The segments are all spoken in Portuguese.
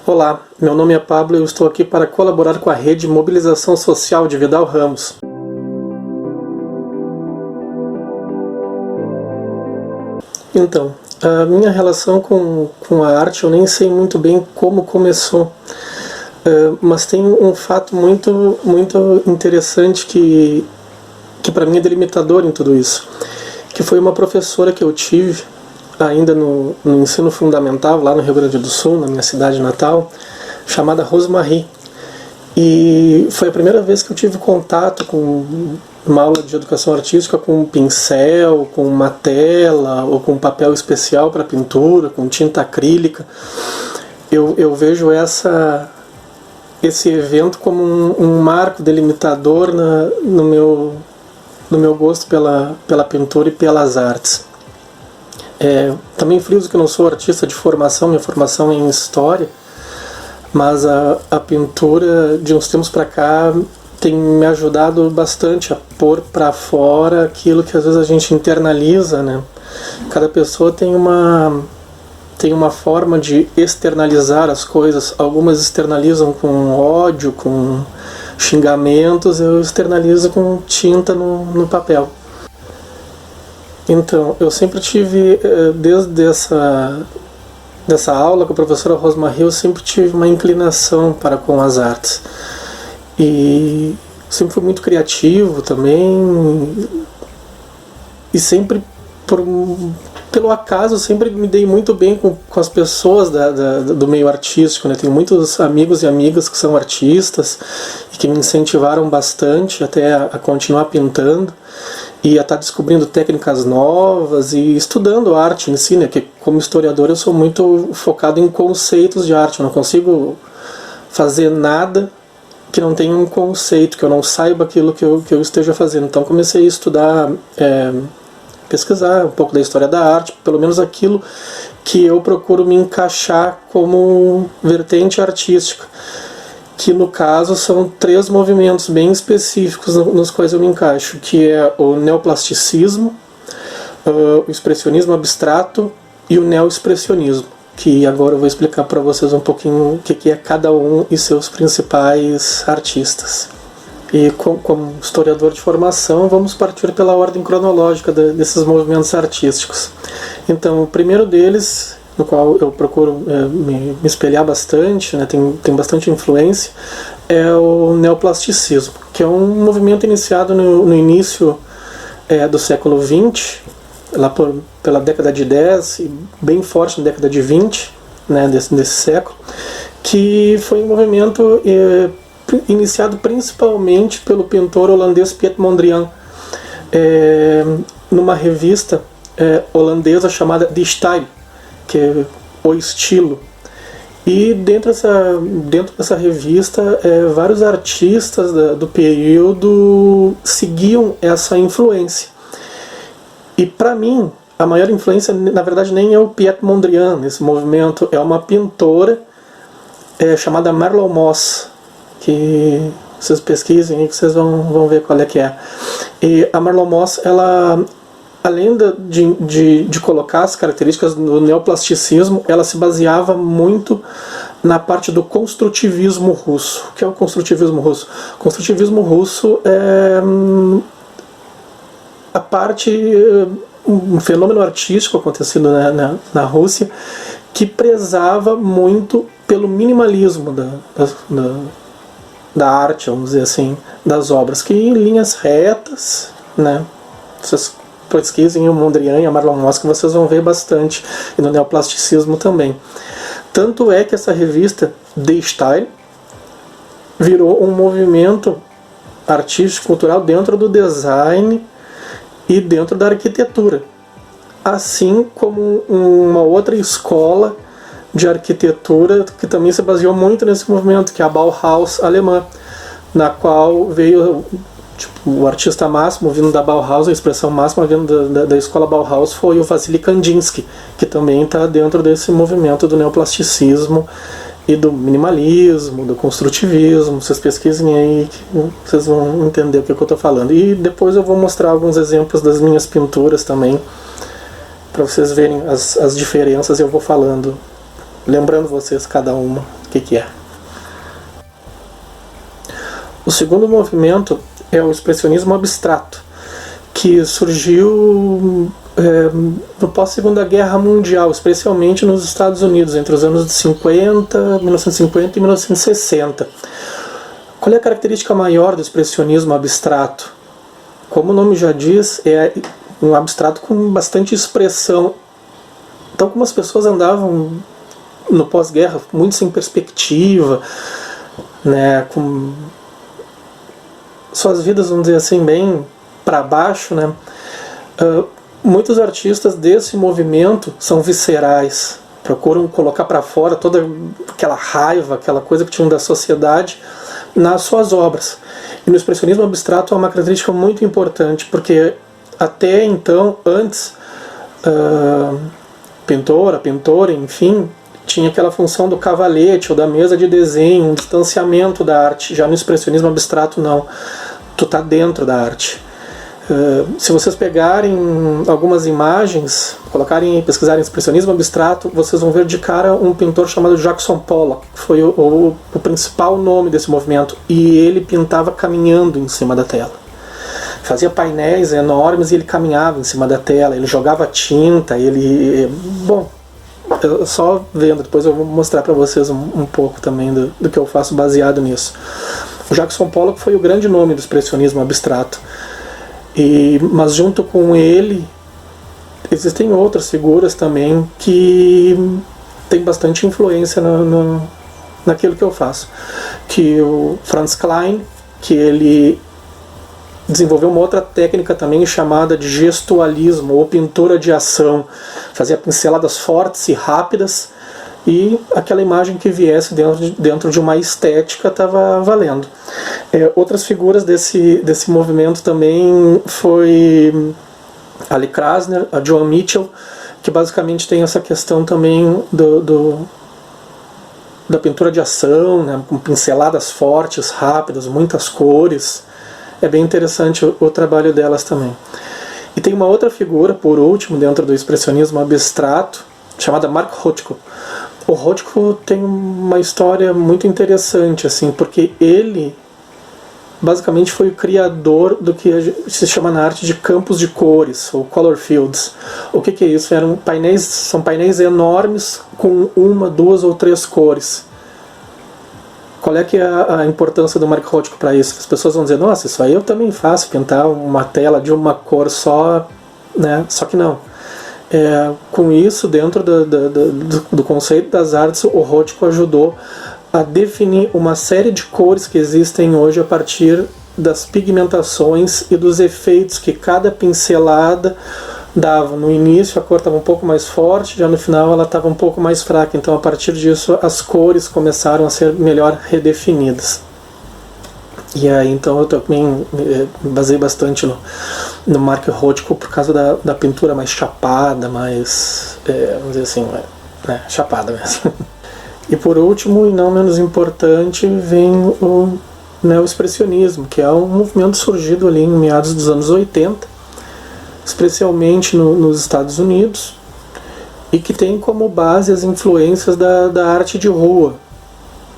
Olá, meu nome é Pablo e eu estou aqui para colaborar com a rede Mobilização Social de Vidal Ramos. Então, a minha relação com a arte eu nem sei muito bem como começou, mas tem um fato muito interessante que para mim é delimitador em tudo isso, que foi uma professora que eu tive ainda no ensino fundamental, lá no Rio Grande do Sul, na minha cidade natal, chamada Rosemarie. E foi a primeira vez que eu tive contato com uma aula de educação artística com um pincel, com uma tela, ou com um papel especial para pintura, com tinta acrílica. Eu vejo esse evento como um marco delimitador no meu gosto pela pintura e pelas artes. Também friso que eu não sou artista de formação, minha formação é em história, mas a pintura de uns tempos para cá tem me ajudado bastante a pôr para fora aquilo que às vezes a gente internaliza, né? Cada pessoa tem uma forma de externalizar as coisas. Algumas externalizam com ódio, com xingamentos, eu externalizo com tinta no papel. Então, eu sempre tive, desde dessa aula com a professora Rosemarie, eu sempre tive uma inclinação para com as artes. E sempre fui muito criativo também. E sempre, pelo acaso, sempre me dei muito bem com as pessoas do meio artístico, né? Tenho muitos amigos e amigas que são artistas e que me incentivaram bastante até a continuar pintando e a estar descobrindo técnicas novas e estudando arte em si, né? Que como historiador eu sou muito focado em conceitos de arte. Eu não consigo fazer nada que não tenha um conceito, que eu não saiba aquilo que eu esteja fazendo. Então comecei a estudar, pesquisar um pouco da história da arte, pelo menos aquilo que eu procuro me encaixar como vertente artística, que no caso são 3 movimentos bem específicos nos quais eu me encaixo, que é o neoplasticismo, o expressionismo abstrato e o neoexpressionismo, que agora eu vou explicar para vocês um pouquinho o que é cada um e seus principais artistas. E como historiador de formação, vamos partir pela ordem cronológica desses movimentos artísticos. Então, o primeiro deles, no qual eu procuro me espelhar bastante, né, tem bastante influência, é o neoplasticismo, que é um movimento iniciado no início do século XX, lá pela década de 10 e bem forte na década de 20, né, desse século, que foi um movimento iniciado principalmente pelo pintor holandês Piet Mondrian, numa revista holandesa chamada De Stijl, que é o estilo. E dentro dessa revista, vários artistas do período seguiam essa influência. E para mim, a maior influência, na verdade, nem é o Piet Mondrian nesse movimento, é uma pintora chamada Marlo Moss, que vocês pesquisem aí que vocês vão ver qual é que é. E a Marlo Moss, ela, além de colocar as características do neoplasticismo, ela se baseava muito na parte do construtivismo russo. O que é o construtivismo russo? O construtivismo russo é a parte, um fenômeno artístico acontecido na Rússia, que prezava muito pelo minimalismo da arte, vamos dizer assim, das obras, que em linhas retas, né? Vocês pesquisem o Mondrian e a Marlo Moss que vocês vão ver bastante, e no neoplasticismo também. Tanto é que essa revista De Stijl virou um movimento artístico cultural dentro do design e dentro da arquitetura, assim como uma outra escola de arquitetura que também se baseou muito nesse movimento, que é a Bauhaus alemã, na qual veio o artista máximo vindo da Bauhaus, a expressão máxima vindo da escola Bauhaus foi o Wassily Kandinsky, que também está dentro desse movimento do neoplasticismo e do minimalismo, do construtivismo. Vocês pesquisem aí que vocês vão entender o que eu estou falando. E depois eu vou mostrar alguns exemplos das minhas pinturas também, para vocês verem as diferenças, e eu vou falando, lembrando vocês cada uma. o que é. O segundo movimento é o expressionismo abstrato, que surgiu no pós-Segunda Guerra Mundial, especialmente nos Estados Unidos, entre os anos 1950 e 1960. Qual é a característica maior do expressionismo abstrato? Como o nome já diz, é um abstrato com bastante expressão. Então, como as pessoas andavam no pós-guerra muito sem perspectiva, né, com suas vidas, vamos dizer assim, bem para baixo, né, muitos artistas desse movimento são viscerais, procuram colocar para fora toda aquela raiva, aquela coisa que tinham da sociedade nas suas obras. E no expressionismo abstrato é uma característica muito importante, porque até então, antes, pintora, enfim, tinha aquela função do cavalete ou da mesa de desenho, um distanciamento da arte. Já no expressionismo abstrato não, tu tá dentro da arte. Se vocês pegarem algumas imagens, colocarem e pesquisarem expressionismo abstrato, vocês vão ver de cara um pintor chamado Jackson Pollock, que foi o principal nome desse movimento, e ele pintava caminhando em cima da tela. Fazia painéis enormes e ele caminhava em cima da tela, ele jogava tinta, bom, só vendo, depois eu vou mostrar para vocês um pouco também do que eu faço baseado nisso. O Jackson Pollock foi o grande nome do expressionismo abstrato. Mas junto com ele existem outras figuras também que têm bastante influência naquilo que eu faço. Que o Franz Klein, que ele desenvolveu uma outra técnica também chamada de gestualismo ou pintura de ação. Fazia pinceladas fortes e rápidas, e aquela imagem que viesse dentro de uma estética estava valendo. Outras figuras desse movimento também foi a Lee Krasner, a Joan Mitchell, que basicamente tem essa questão também da pintura de ação, né, com pinceladas fortes, rápidas, muitas cores. É bem interessante o trabalho delas também. E tem uma outra figura, por último, dentro do expressionismo abstrato, chamada Mark Rothko. O Rothko tem uma história muito interessante, assim, porque ele basicamente foi o criador do que se chama na arte de campos de cores, ou color fields. O que é isso? São painéis enormes com uma, duas ou três cores. Qual é que é a importância do Mark Rothko para isso? As pessoas vão dizer, nossa, isso aí eu também faço, pintar uma tela de uma cor só, né? Só que não. Com isso, dentro do conceito das artes, o Rothko ajudou a definir uma série de cores que existem hoje a partir das pigmentações e dos efeitos que cada pincelada dava. No início a cor estava um pouco mais forte, já no final ela estava um pouco mais fraca, então a partir disso as cores começaram a ser melhor redefinidas. E aí então eu também basei bastante no Mark Rothko por causa da pintura mais chapada, mais, vamos dizer assim, chapada mesmo. E por último, e não menos importante, vem o neoexpressionismo, que é um movimento surgido ali em meados dos anos 80, especialmente nos Estados Unidos, e que tem como base as influências da arte de rua,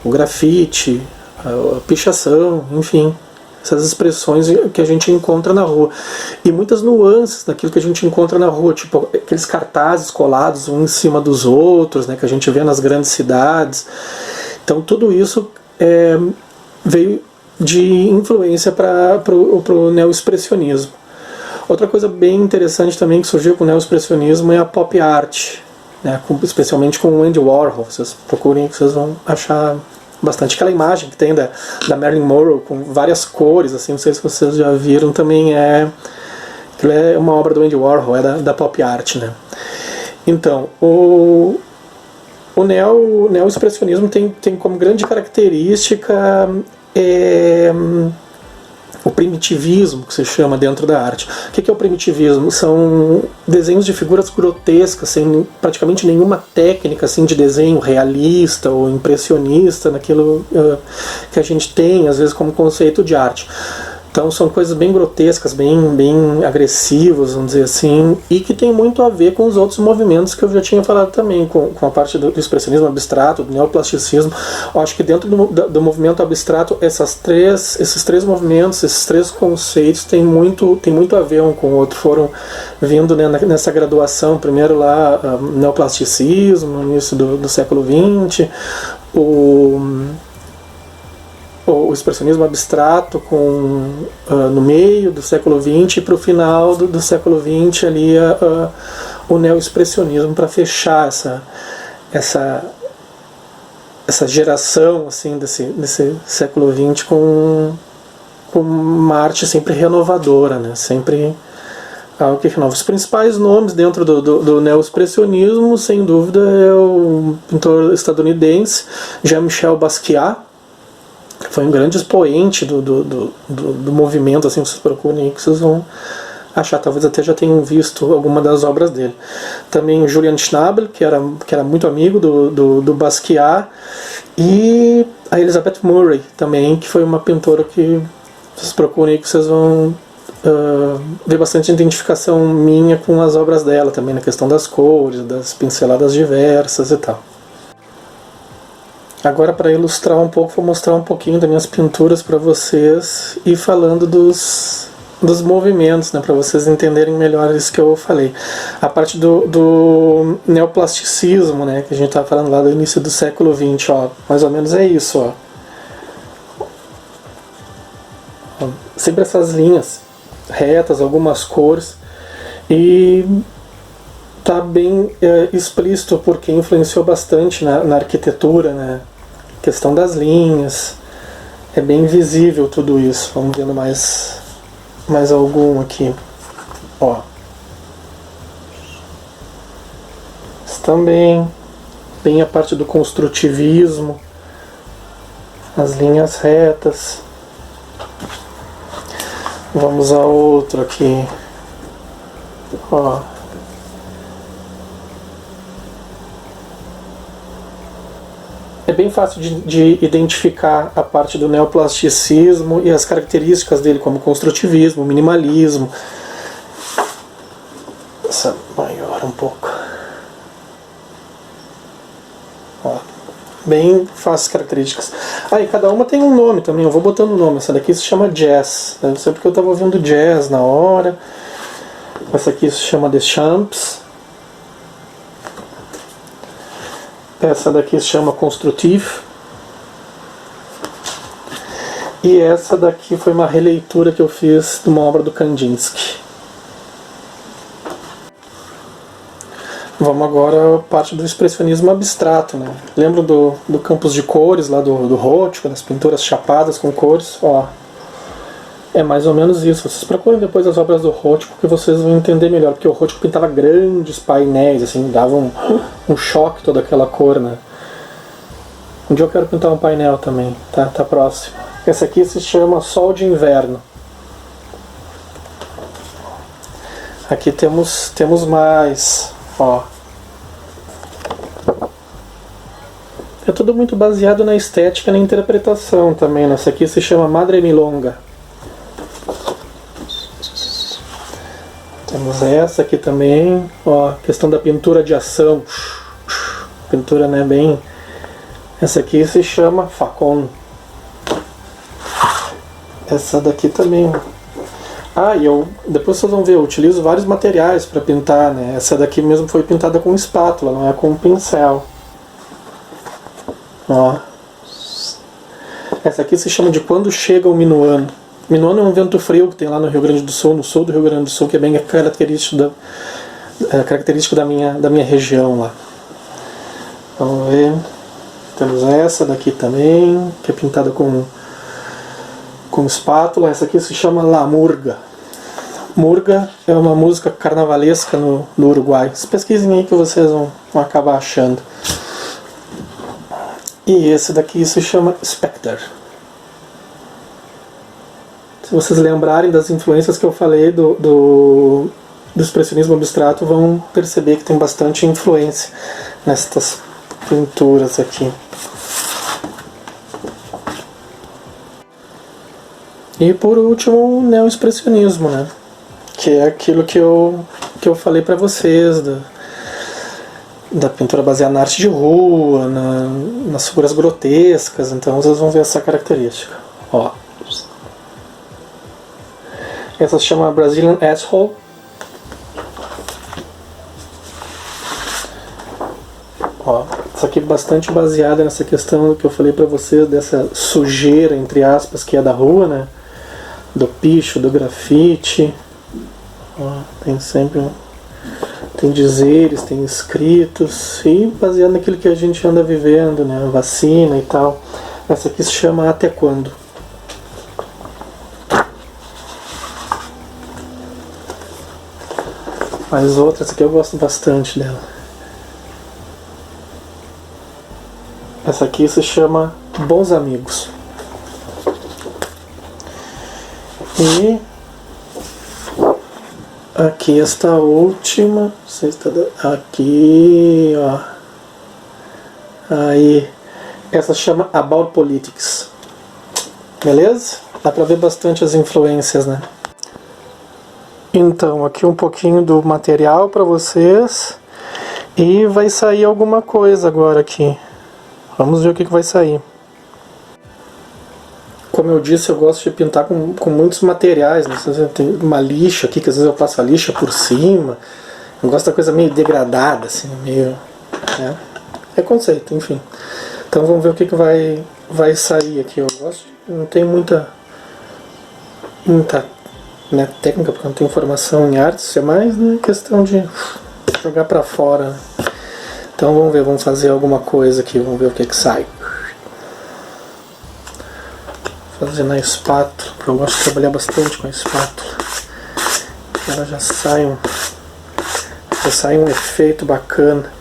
o grafite, a pichação, enfim, essas expressões que a gente encontra na rua. E muitas nuances daquilo que a gente encontra na rua, tipo aqueles cartazes colados uns em cima dos outros, né, que a gente vê nas grandes cidades. Então tudo isso veio de influência para o neoexpressionismo. Outra coisa bem interessante também que surgiu com o neoexpressionismo é a pop art, né, especialmente com o Andy Warhol. Vocês procurem que vocês vão achar bastante. Aquela imagem que tem da Marilyn Monroe com várias cores, assim, não sei se vocês já viram, também aquilo é uma obra do Andy Warhol, é da pop art, né? Então, o neoexpressionismo tem como grande característica o primitivismo, que se chama dentro da arte. O que é o primitivismo? São desenhos de figuras grotescas, sem praticamente nenhuma técnica assim, de desenho realista ou impressionista, naquilo que a gente tem, às vezes, como conceito de arte. Então são coisas bem grotescas, bem agressivas, vamos dizer assim, e que tem muito a ver com os outros movimentos que eu já tinha falado também, com a parte do expressionismo abstrato, do neoplasticismo. Eu acho que dentro do movimento abstrato, esses três movimentos, esses três conceitos têm muito a ver um com o outro. Foram vindo, né, nessa graduação, primeiro lá, neoplasticismo, no início do século XX, o expressionismo abstrato no meio do século XX e para o final do século XX ali o neoexpressionismo, para fechar essa geração assim desse século XX com uma arte sempre renovadora, né? Sempre algo que renova. Os principais nomes dentro do neoexpressionismo, sem dúvida, é o pintor estadunidense Jean-Michel Basquiat. Foi um grande expoente do movimento, assim, vocês procurem aí que vocês vão achar, talvez até já tenham visto alguma das obras dele. Também Julian Schnabel, que era muito amigo do Basquiat, e a Elizabeth Murray também, que foi uma pintora que vocês procurem aí que vocês vão ver bastante identificação minha com as obras dela também, na questão das cores, das pinceladas diversas e tal. Agora, para ilustrar um pouco, vou mostrar um pouquinho das minhas pinturas para vocês e falando dos movimentos, né, para vocês entenderem melhor isso que eu falei. A parte do neoplasticismo, né, que a gente estava falando lá do início do século XX, ó, mais ou menos é isso. Ó. Sempre essas linhas retas, algumas cores, e está bem explícito porque influenciou bastante na arquitetura, né? Questão das linhas, é bem visível tudo isso. Vamos vendo mais algum aqui. Ó. Também bem a parte do construtivismo, as linhas retas. Vamos a outro aqui. Ó. É bem fácil de identificar a parte do neoplasticismo e as características dele, como construtivismo, minimalismo. Essa maior um pouco. Ó, bem fáceis características. E cada uma tem um nome também, eu vou botando o nome. Essa daqui se chama Jazz, eu não sei porque eu estava ouvindo jazz na hora. Essa aqui se chama Deschamps. Essa daqui se chama Construtive. E essa daqui foi uma releitura que eu fiz de uma obra do Kandinsky. Vamos agora à parte do expressionismo abstrato, né? Lembro do campus de cores lá do Rothko, das pinturas chapadas com cores? Ó, é mais ou menos isso. Vocês procurem depois as obras do Rothko que vocês vão entender melhor, porque o Rothko pintava grandes painéis, assim, dava um choque toda aquela cor, né? Um dia eu quero pintar um painel também, tá próximo. Essa aqui se chama Sol de Inverno. Aqui temos mais, ó. É tudo muito baseado na estética e na interpretação também, né? Essa aqui se chama Madre Milonga. Temos essa aqui também, ó, questão da pintura de ação. Pintura, né, bem... Essa aqui se chama Facon. Essa daqui também. E depois vocês vão ver, eu utilizo vários materiais para pintar, né? Essa daqui mesmo foi pintada com espátula, não é com pincel. Ó. Essa aqui se chama de Quando Chega o Minuano. Minuano é um vento frio que tem lá no Rio Grande do Sul, no sul do Rio Grande do Sul, que é bem característico da minha região lá. Vamos ver. Temos essa daqui também, que é pintada com espátula. Essa aqui se chama La Murga. Murga é uma música carnavalesca no Uruguai. Vocês pesquisem aí que vocês vão acabar achando. E esse daqui se chama Spectre. Se vocês lembrarem das influências que eu falei do expressionismo abstrato, vão perceber que tem bastante influência nestas pinturas aqui. E por último, o neoexpressionismo, né? Que é aquilo que eu falei para vocês, da pintura baseada na arte de rua, nas figuras grotescas. Então vocês vão ver essa característica. Ó. Essa se chama Brazilian Asshole. Ó, isso aqui é bastante baseada nessa questão que eu falei pra vocês, dessa sujeira, entre aspas, que é da rua, né? Do picho, do grafite. Ó, tem sempre tem dizeres, tem escritos, e baseado naquilo que a gente anda vivendo, né? A vacina e tal. Essa aqui se chama Até Quando. Mas outra, essa aqui eu gosto bastante dela. Essa aqui se chama Bons Amigos. E aqui esta última, aqui, ó. Aí, essa se chama About Politics. Beleza? Dá pra ver bastante as influências, né? Então, aqui um pouquinho do material para vocês. E vai sair alguma coisa agora aqui. Vamos ver o que vai sair. Como eu disse, eu gosto de pintar com muitos materiais. Né? Tem uma lixa aqui, que às vezes eu passo a lixa por cima. Eu gosto da coisa meio degradada, assim, meio... Né? É conceito, enfim. Então vamos ver o que vai sair aqui. Eu gosto, não tenho muita né, técnica, porque eu não tenho formação em artes, é mais né, questão de jogar pra fora. Então vamos ver, vamos fazer alguma coisa aqui, vamos ver o que sai. Fazer na espátula, porque eu gosto de trabalhar bastante com a espátula. Ela já sai um efeito bacana.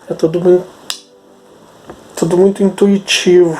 É tudo muito intuitivo.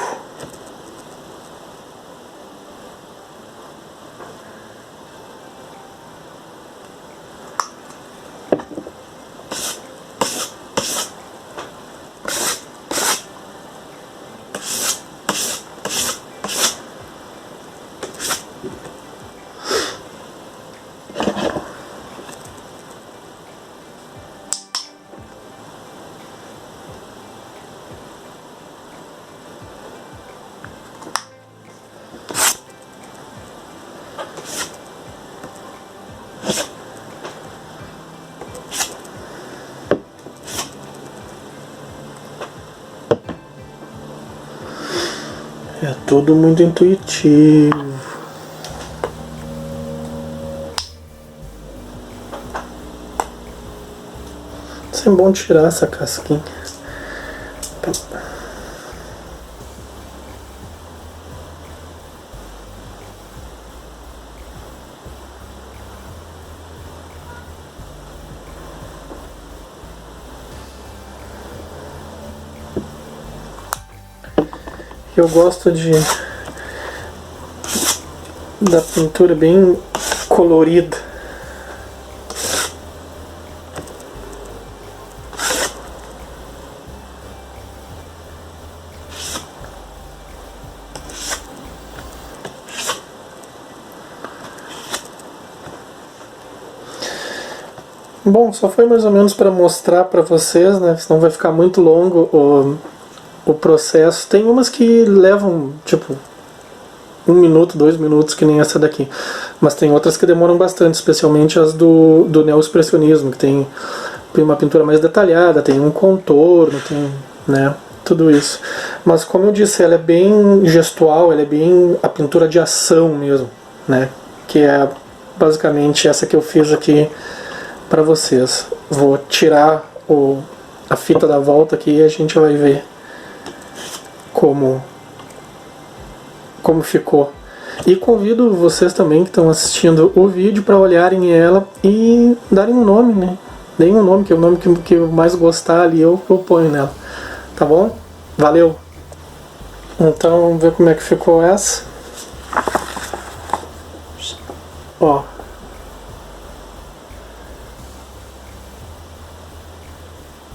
É tudo muito intuitivo. Isso é bom tirar essa casquinha. Eu gosto da pintura bem colorida. Bom, só foi mais ou menos para mostrar para vocês, né? Senão vai ficar muito longo o processo. Tem umas que levam, tipo, 1 minuto, 2 minutos, que nem essa daqui. Mas tem outras que demoram bastante, especialmente as do neoexpressionismo, que tem uma pintura mais detalhada, tem um contorno, né? Tudo isso. Mas como eu disse, ela é bem gestual, ela é bem a pintura de ação mesmo, né? Que é basicamente essa que eu fiz aqui para vocês. Vou tirar a fita da volta aqui e a gente vai ver como ficou. E convido vocês também que estão assistindo o vídeo para olharem ela e darem um nome, né? Deem um nome, que é o nome que eu mais gostar ali eu ponho nela. Tá bom? Valeu! Então vamos ver como é que ficou essa. Ó.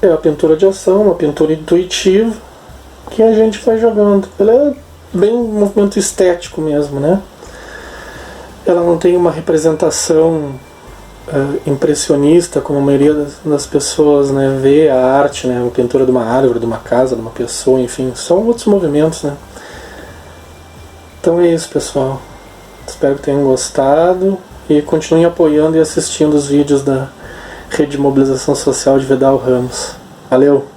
É a pintura de ação, uma pintura intuitiva que a gente vai jogando. Ela é bem um movimento estético mesmo, né? Ela não tem uma representação impressionista, como a maioria das pessoas, né, vê a arte, né, a pintura de uma árvore, de uma casa, de uma pessoa, enfim, são outros movimentos, né. Então é isso, pessoal. Espero que tenham gostado e continuem apoiando e assistindo os vídeos da Rede de Mobilização Social de Vidal Ramos. Valeu!